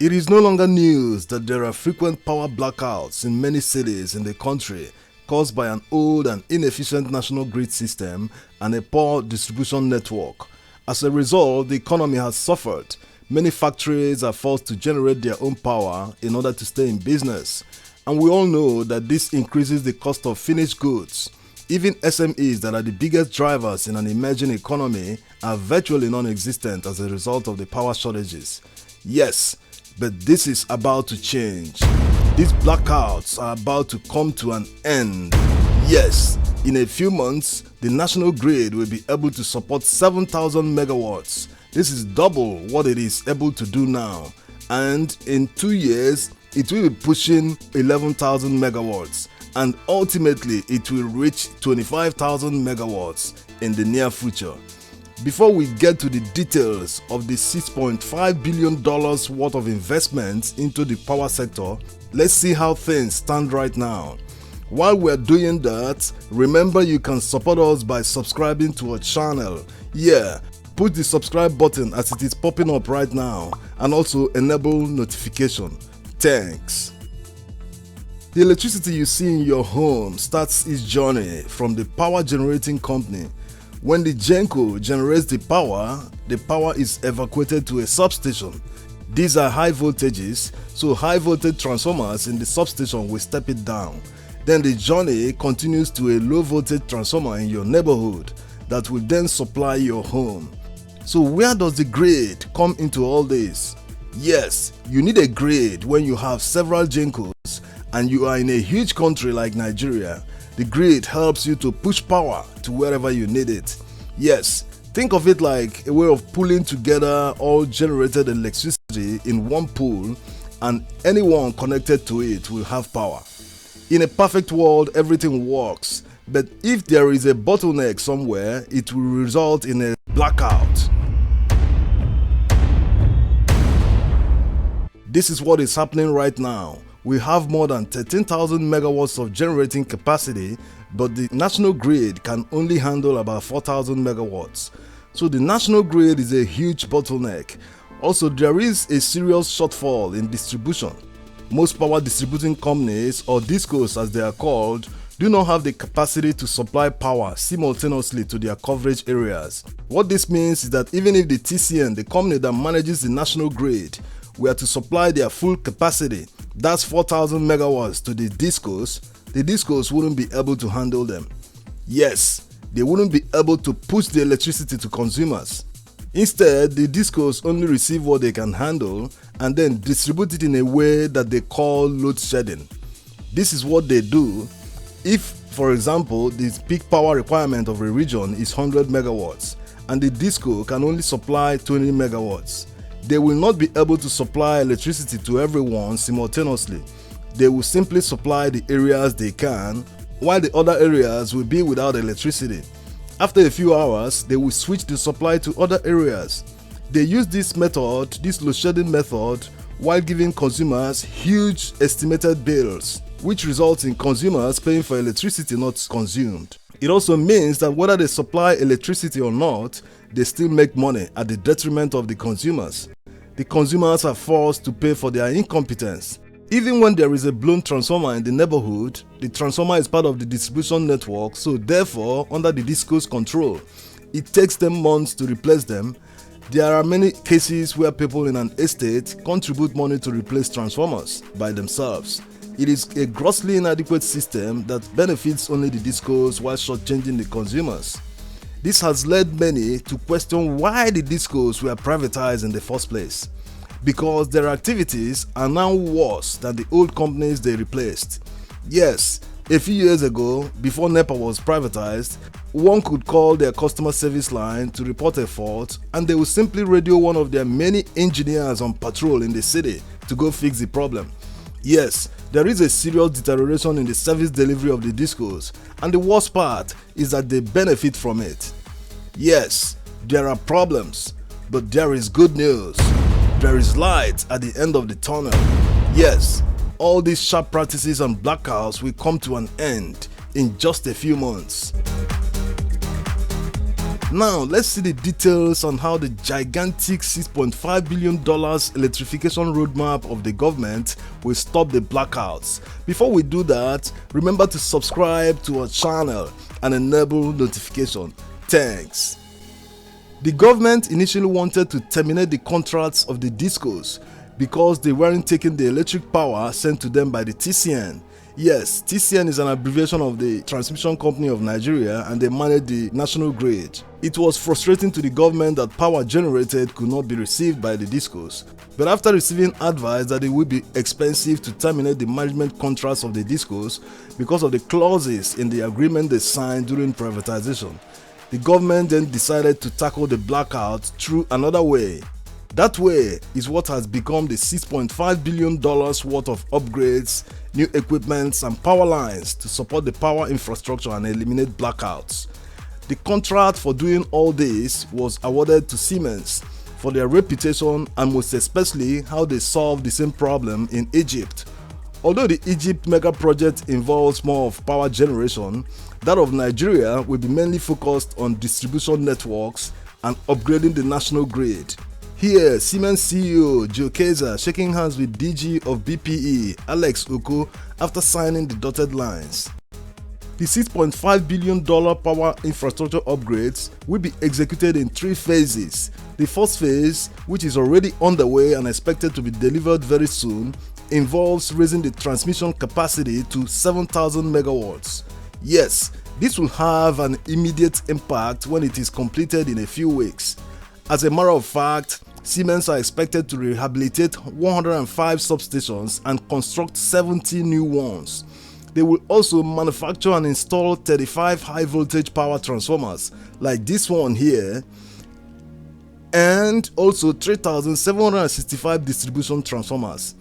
It is no longer news that there are frequent power blackouts in many cities in the country caused by an old and inefficient national grid system and a poor distribution network. As a result, the economy has suffered. Many factories are forced to generate their own power in order to stay in business. And we all know that this increases the cost of finished goods. Even SMEs that are the biggest drivers in an emerging economy are virtually non-existent as a result of the power shortages. Yes, but this is about to change. These blackouts are about to come to an end. Yes, in a few months, the national grid will be able to support 7,000 megawatts. This is double what it is able to do now. And in 2 years, it will be pushing 11,000 megawatts. And ultimately, it will reach 25,000 megawatts in the near future. Before we get to the details of the $6.5 billion worth of investments into the power sector, let's see how things stand right now. While we're doing that, remember you can support us by subscribing to our channel. Yeah, put the subscribe button as it is popping up right now and also enable notification. Thanks. The electricity you see in your home starts its journey from the power generating company. When the GenCo generates the power is evacuated to a substation. These are high voltages, so high voltage transformers in the substation will step it down. Then the journey continues to a low voltage transformer in your neighborhood that will then supply your home. So where does the grid come into all this? Yes, you need a grid when you have several GenCos and you are in a huge country like Nigeria. The grid helps you to push power to wherever you need it. Yes, think of it like a way of pulling together all generated electricity in one pool, and anyone connected to it will have power. In a perfect world, everything works, but if there is a bottleneck somewhere, it will result in a blackout. This is what is happening right now. We have more than 13,000 megawatts of generating capacity, but the national grid can only handle about 4,000 megawatts. So the national grid is a huge bottleneck. Also, there is a serious shortfall in distribution. Most power distributing companies, or DISCOs as they are called, do not have the capacity to supply power simultaneously to their coverage areas. What this means is that even if the TCN, the company that manages the national grid, were to supply their full capacity, that's 4,000 megawatts to the DISCOs wouldn't be able to handle them. Yes, they wouldn't be able to push the electricity to consumers. Instead, the DISCOs only receive what they can handle and then distribute it in a way that they call load shedding. This is what they do. If, for example, the peak power requirement of a region is 100 megawatts and the DISCO can only supply 20 megawatts, they will not be able to supply electricity to everyone simultaneously. They will simply supply the areas they can, while the other areas will be without electricity. After a few hours, they will switch the supply to other areas. They use this method, this load shedding method, while giving consumers huge estimated bills, which results in consumers paying for electricity not consumed. It also means that whether they supply electricity or not, they still make money at the detriment of the consumers. The consumers are forced to pay for their incompetence. Even when there is a blown transformer in the neighborhood, the transformer is part of the distribution network, so therefore under the DISCO's control. It takes them months to replace them. There are many cases where people in an estate contribute money to replace transformers by themselves. It is a grossly inadequate system that benefits only the DISCOs while shortchanging the consumers. This has led many to question why the DISCOs were privatized in the first place. Because their activities are now worse than the old companies they replaced. Yes, a few years ago, before NEPA was privatized, one could call their customer service line to report a fault and they would simply radio one of their many engineers on patrol in the city to go fix the problem. Yes, there is a serious deterioration in the service delivery of the DISCOs, and the worst part is that they benefit from it. Yes, there are problems, but there is good news. There is light at the end of the tunnel. Yes, all these sharp practices and blackouts will come to an end in just a few months. Now, let's see the details on how the gigantic $6.5 billion electrification roadmap of the government will stop the blackouts. Before we do that, remember to subscribe to our channel and enable notification. Thanks. The government initially wanted to terminate the contracts of the DISCOs because they weren't taking the electric power sent to them by the TCN. Yes, TCN is an abbreviation of the Transmission Company of Nigeria, and they manage the national grid. It was frustrating to the government that power generated could not be received by the DISCOs. But after receiving advice that it would be expensive to terminate the management contracts of the DISCOs because of the clauses in the agreement they signed during privatization, the government then decided to tackle the blackout through another way. That way is what has become the $6.5 billion worth of upgrades, new equipments and power lines to support the power infrastructure and eliminate blackouts. The contract for doing all this was awarded to Siemens for their reputation and most especially how they solved the same problem in Egypt. Although the Egypt mega project involves more of power generation, that of Nigeria will be mainly focused on distribution networks and upgrading the national grid. Here, Siemens CEO Joe Kaeser shaking hands with DG of BPE Alex Oko after signing the dotted lines. The $6.5 billion power infrastructure upgrades will be executed in 3 phases. The first phase, which is already underway and expected to be delivered very soon, involves raising the transmission capacity to 7,000 megawatts. Yes, this will have an immediate impact when it is completed in a few weeks. As a matter of fact, Siemens are expected to rehabilitate 105 substations and construct 70 new ones. They will also manufacture and install 35 high voltage power transformers like this one here, and also 3,765 distribution transformers.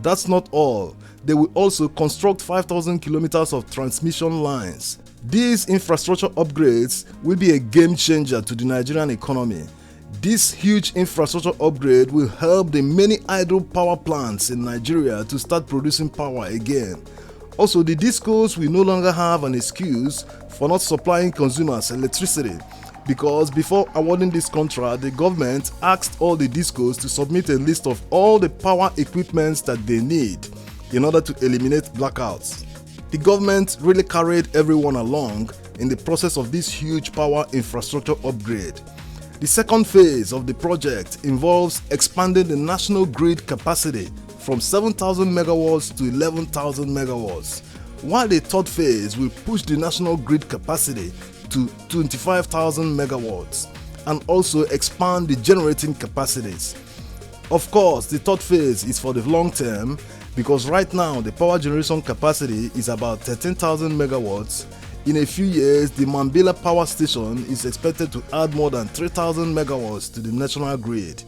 That's not all. They will also construct 5,000 kilometers of transmission lines. These infrastructure upgrades will be a game changer to the Nigerian economy. This huge infrastructure upgrade will help the many idle power plants in Nigeria to start producing power again. Also, the DISCOs will no longer have an excuse for not supplying consumers electricity, because before awarding this contract, the government asked all the DISCOs to submit a list of all the power equipments that they need in order to eliminate blackouts. The government really carried everyone along in the process of this huge power infrastructure upgrade. The second phase of the project involves expanding the national grid capacity from 7,000 megawatts to 11,000 megawatts, while the third phase will push the national grid capacity to 25,000 megawatts and also expand the generating capacities. Of course, the third phase is for the long term, because right now the power generation capacity is about 13,000 megawatts. In a few years, the Mambila power station is expected to add more than 3,000 megawatts to the national grid.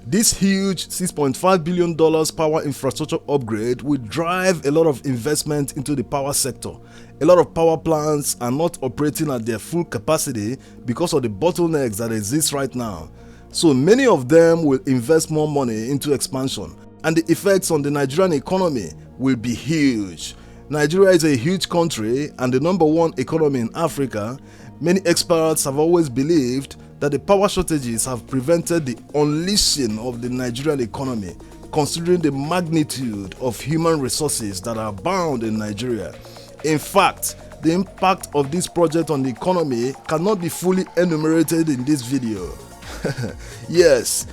This huge $6.5 billion power infrastructure upgrade will drive a lot of investment into the power sector. A lot of power plants are not operating at their full capacity because of the bottlenecks that exist right now. So many of them will invest more money into expansion, and the effects on the Nigerian economy will be huge. Nigeria is a huge country and the number 1 economy in Africa. Many experts have always believed that the power shortages have prevented the unleashing of the Nigerian economy, considering the magnitude of human resources that are bound in Nigeria. In fact, the impact of this project on the economy cannot be fully enumerated in this video. Yes,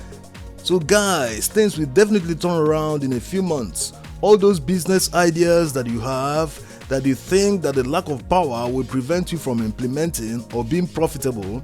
so guys, things will definitely turn around in a few months. All those business ideas that you have, that you think that the lack of power will prevent you from implementing or being profitable,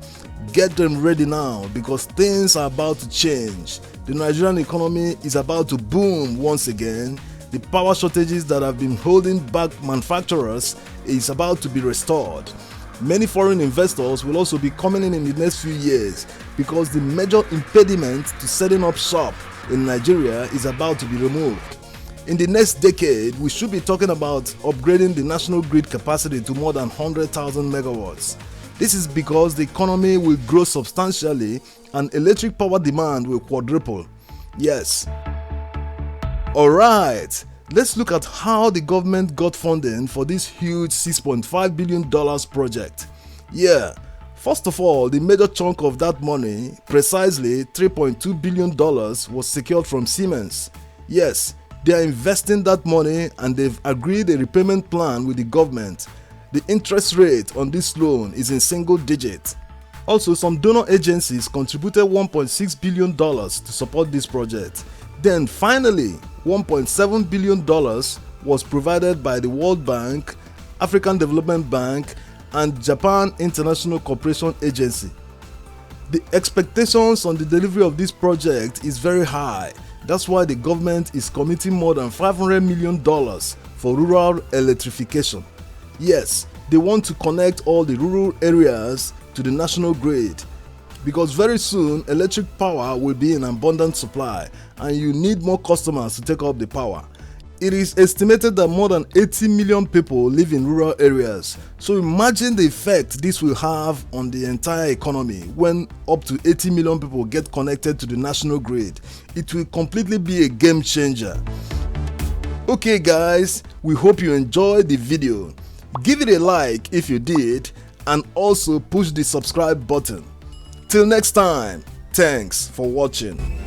get them ready now, because things are about to change. The Nigerian economy is about to boom once again. The power shortages that have been holding back manufacturers is about to be restored. Many foreign investors will also be coming in the next few years, because the major impediment to setting up shop in Nigeria is about to be removed. In the next decade, we should be talking about upgrading the national grid capacity to more than 100,000 megawatts. This is because the economy will grow substantially and electric power demand will quadruple. Yes. Alright, let's look at how the government got funding for this huge $6.5 billion project. Yeah, First of all, the major chunk of that money, precisely $3.2 billion, was secured from Siemens. Yes, they are investing that money and they've agreed a repayment plan with the government. The interest rate on this loan is in single digits. Also, some donor agencies contributed $1.6 billion to support this project. Then finally, $1.7 billion was provided by the World Bank, African Development Bank, and Japan International Cooperation Agency. The expectations on the delivery of this project is very high. That's why the government is committing more than $500 million for rural electrification. Yes, they want to connect all the rural areas to the national grid, because very soon electric power will be in abundant supply and you need more customers to take up the power. It is estimated that more than 80 million people live in rural areas, so imagine the effect this will have on the entire economy when up to 80 million people get connected to the national grid. It will completely be a game changer. Okay guys, we hope you enjoyed the video. Give it a like if you did, and also push the subscribe button. Till next time, thanks for watching.